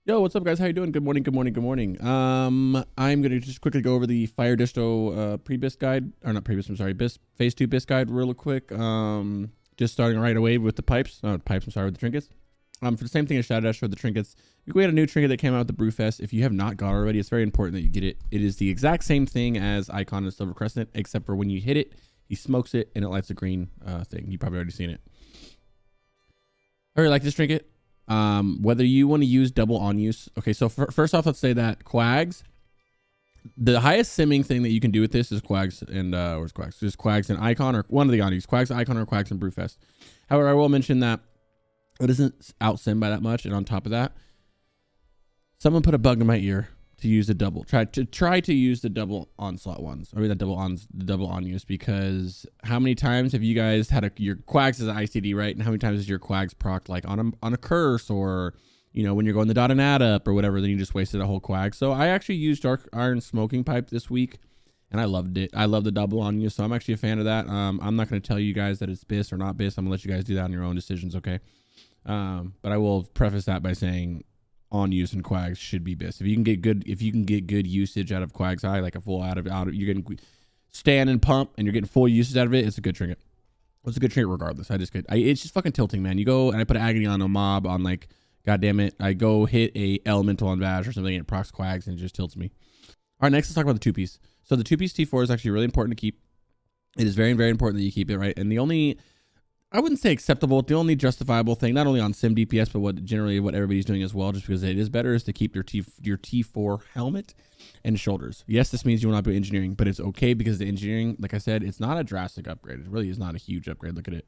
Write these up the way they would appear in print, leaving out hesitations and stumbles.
Yo, what's up, guys? How you doing? Good morning, good morning, good morning. I'm gonna just quickly go over the Fire Distro pre-BiS guide, or not pre-BiS, I'm sorry, BiS Phase 2 BiS guide real quick. Just starting right away with the pipes. Pipes, I'm sorry, with the trinkets. For the same thing as Shadow Dash for the trinkets, we had a new trinket that came out with the Brewfest. If you have not got it already, it's very important that you get it. It is the exact same thing as Icon and Silver Crescent, except for when you hit it, he smokes it and it lights a green thing. You probably already seen it. I really like this trinket. Whether you want to use double on use. Okay, so first off, let's say that Quags, the highest simming thing that you can do with this is Quags and where's Quags? Just Quags and Icon, or one of the on use. Quags, Icon, or Quags and Brewfest. However, I will mention that it isn't out sim by that much, and on top of that, someone put a bug in my ear to use the double. Try to use the double onslaught ones. I mean the double on use, because how many times have you guys had your Quags as an ICD, right? And how many times is your Quags proc like on a curse, or when you're going the dot and add up or whatever, then you just wasted a whole Quag. So I actually used Dark Iron Smoking Pipe this week and I loved it. I love the double on use, so I'm actually a fan of that. I'm not going to tell you guys that it's BiS or not BiS. I'm gonna let you guys do that on your own decisions, okay? But I will preface that by saying on use and Quags should be BiS. If you can get good usage out of Quags High, like a full out of you're getting stand and pump and you're getting full usage out of it, it's a good trinket. It's a good trinket regardless. It's just fucking tilting, man. You go and I put agony on a mob on, like, god damn it, I go hit a elemental on Vash or something and it procs Quags and it just tilts me. All right, next let's talk about the two-piece. So the two-piece T4 is actually really important to keep. It is very, very important that you keep it, right? And the only, I wouldn't say acceptable, the only justifiable thing, not only on sim DPS, but what everybody's doing as well, just because it is better, is to keep your T4 helmet and shoulders. Yes, this means you will not be engineering, but it's okay because the engineering, like I said, it's not a drastic upgrade. It really is not a huge upgrade. Look at it,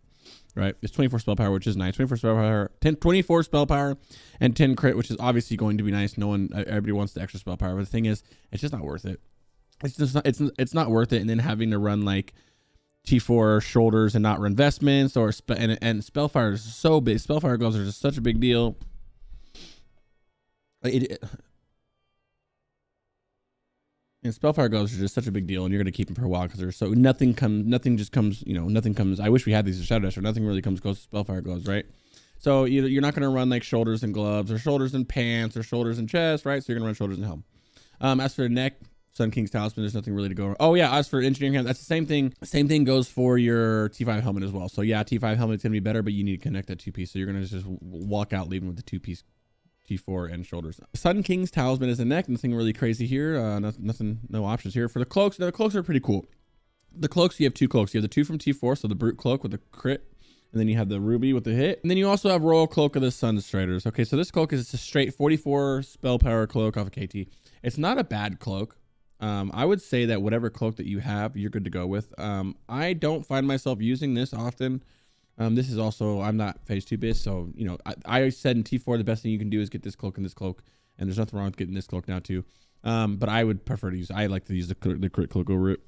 right? It's 24 spell power, which is nice. 24 spell power, 24 spell power, and 10 crit, which is obviously going to be nice. Everybody wants the extra spell power, but the thing is, it's just not worth it. It's just not, it's not worth it. And then having to run like T4 shoulders and not run vestments or and Spellfire is so big. Spellfire gloves are just such a big deal. And Spellfire gloves are just such a big deal, and you're gonna keep them for a while because they're so nothing just comes. Nothing comes. I wish we had these in Shadow Dash, or nothing really comes close to Spellfire gloves, right? So you're not gonna run like shoulders and gloves, or shoulders and pants, or shoulders and chest, right? So you're gonna run shoulders and helm. As for the neck, Sun King's Talisman, there's nothing really to go. Oh yeah, as for engineering, that's the same thing. Same thing goes for your T5 helmet as well. So yeah, T5 helmet's gonna be better, but you need to connect that two-piece. So you're gonna just walk out leaving with the two-piece T4 and shoulders. Sun King's Talisman is the neck. Nothing really crazy here. No options here. For the cloaks, the cloaks are pretty cool. The cloaks, you have two cloaks. You have the two from T4, so the Brute Cloak with the crit, and then you have the Ruby with the hit. And then you also have Royal Cloak of the Sunstriders. Okay, so this cloak is a straight 44 spell power cloak off of KT. It's not a bad cloak. I would say that whatever cloak that you have, you're good to go with. I don't find myself using this often. This is also, I'm not phase 2 BiS, so I said in T4 the best thing you can do is get this cloak and this cloak, and there's nothing wrong with getting this cloak now too. But I would prefer to use, I like to use the crit cloak over it.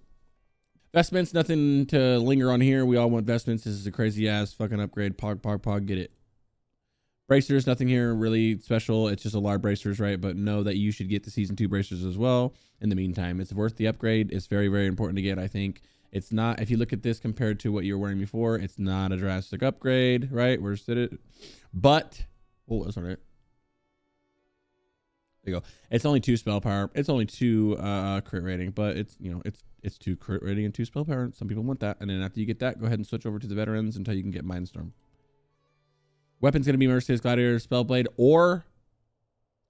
Vestments, nothing to linger on here. We all want vestments. This is a crazy ass fucking upgrade. Pog, get it. Bracers, nothing here really special. It's just a lot of bracers, right? But know that you should get the season 2 bracers as well. In the meantime, it's worth the upgrade. It's very, very important to get, I think. It's not, if you look at this compared to what you were wearing before, it's not a drastic upgrade, right? Where's it? But, oh, that's all right. There you go. It's only 2 spell power. It's only 2 crit rating, but it's, it's 2 crit rating and 2 spell power. Some people want that. And then after you get that, go ahead and switch over to the veterans until you can get Mindstorm. Weapon's going to be Merciless Gladiator, Spellblade, or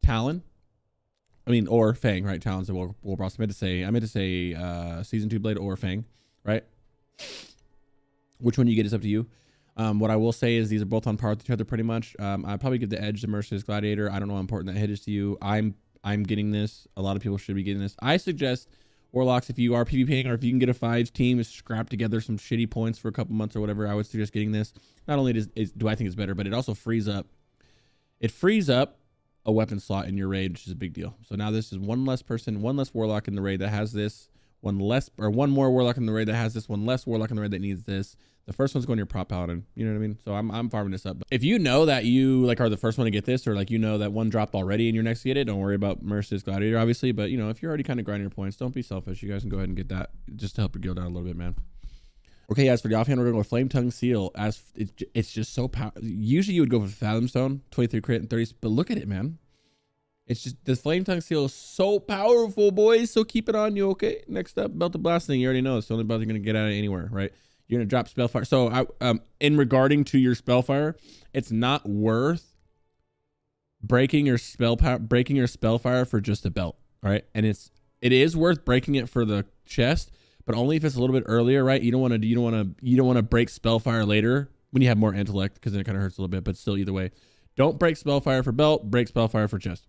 Talon. I mean, or Fang, right? Talon's a Warboss. I meant to say Season 2 Blade or Fang, right? Which one you get is up to you. What I will say is these are both on par with each other pretty much. I'd probably give the edge to Merciless Gladiator. I don't know how important that hit is to you. I'm getting this. A lot of people should be getting this. I suggest Warlocks, if you are PvPing, or if you can get a 5 team, scrap together some shitty points for a couple months or whatever, I would suggest getting this. Not only do I think it's better, but it also frees up a weapon slot in your raid, which is a big deal. So now this is one less Warlock in the raid that has this, one more Warlock in the raid that has this, one less Warlock in the raid that needs this. The first one's going to your prop paladin. You know what I mean? So I'm farming this up. But if you know that you are the first one to get this, or that one dropped already and you're next to get it, don't worry about Merciless Gladiator, obviously. But if you're already kind of grinding your points, don't be selfish. You guys can go ahead and get that just to help your guild out a little bit, man. Okay, as for the offhand, we're going to go with Flame Tongue Seal. It's just so powerful. Usually you would go with Fathom Stone, 23 crit and 30, but look at it, man. It's just the flame tongue seal is so powerful, boys. So keep it on you, okay? Next up, belt of blasting. You already know it's the only belt you're gonna get out of anywhere, right? You're gonna drop spellfire. So in regarding to your spellfire, it's not worth breaking your spellfire for just a belt, right? And it is worth breaking it for the chest, but only if it's a little bit earlier, right? You don't want to break spellfire later when you have more intellect, because then it kind of hurts a little bit. But still, either way, don't break spellfire for belt. Break spellfire for chest.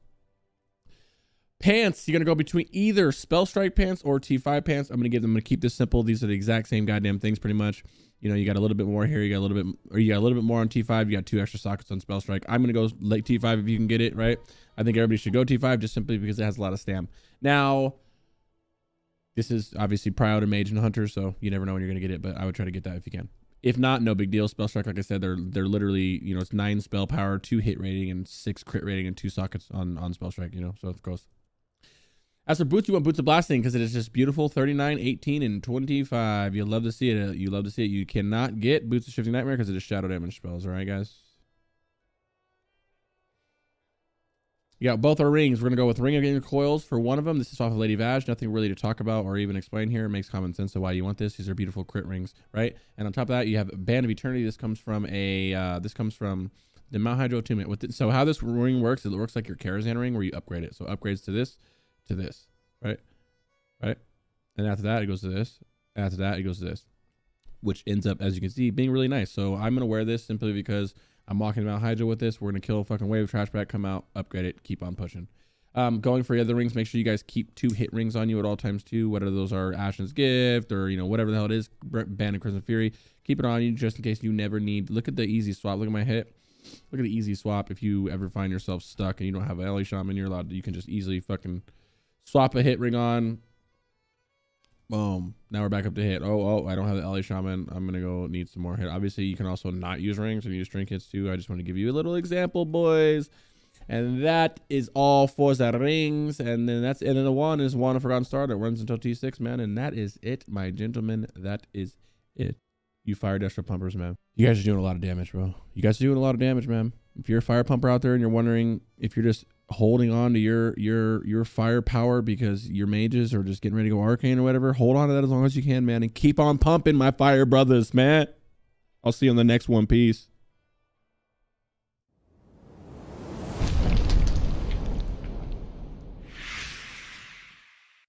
Pants, you're going to go between either spell strike pants or T5 pants. I'm going to keep this simple. These are the exact same goddamn things pretty much. You know, you got a little bit more here. You got a little bit more on T5. You got 2 extra sockets on spell strike. I'm going to go late T5 if you can get it, right? I think everybody should go T5 just simply because it has a lot of stam. Now, this is obviously prio to mage and hunter, so you never know when you're going to get it, but I would try to get that if you can. If not, no big deal. Spell strike, like I said, they're literally, you know, it's 9 spell power, 2 hit rating, and 6 crit rating, and 2 sockets on spell strike, you know, so it's close. As for boots, you want boots of blasting because it is just beautiful. 39, 18, and 25. You'll love to see it. You love to see it. You cannot get boots of shifting nightmare because it is shadow damage spells. All right, guys. You got both our rings. We're going to go with Ring of Getting Coils for one of them. This is off of Lady Vag. Nothing really to talk about or even explain here. It makes common sense of why you want this. These are beautiful crit rings, right? And on top of that, you have Band of Eternity. This comes from the Mount Hydro attunement. So how this ring works, it works like your Karazhan ring where you upgrade it. So upgrades to this, right? And after that, it goes to this. After that, it goes to this, which ends up, as you can see, being really nice. So I'm going to wear this simply because I'm walking Mount Hydro with this. We're going to kill a fucking wave of trash back, come out, upgrade it, keep on pushing. Going for the other rings, make sure you guys keep 2 hit rings on you at all times too, whether those are Ashen's Gift or, you know, whatever the hell it is, Band of Crimson Fury. Keep it on you just in case you never need. Look at the easy swap. Look at my hit. Look at the easy swap. If you ever find yourself stuck and you don't have an LA Shaman, you can just easily fucking swap a hit ring on. Boom. Now we're back up to hit. Oh, I don't have the LA Shaman. I'm going to go need some more hit. Obviously, you can also not use rings and use trinkets too. I just want to give you a little example, boys. And that is all for the rings. And then the one is One of Forgotten Star that runs until T6, man. And that is it, my gentlemen. That is it. You fire Destro pumpers, man. You guys are doing a lot of damage, bro. You guys are doing a lot of damage, man. If you're a fire pumper out there and you're wondering if you're just holding on to your firepower because your mages are just getting ready to go arcane or whatever, hold on to that as long as you can, man, and keep on pumping, my fire brothers, man. I'll see you on the next one. Peace.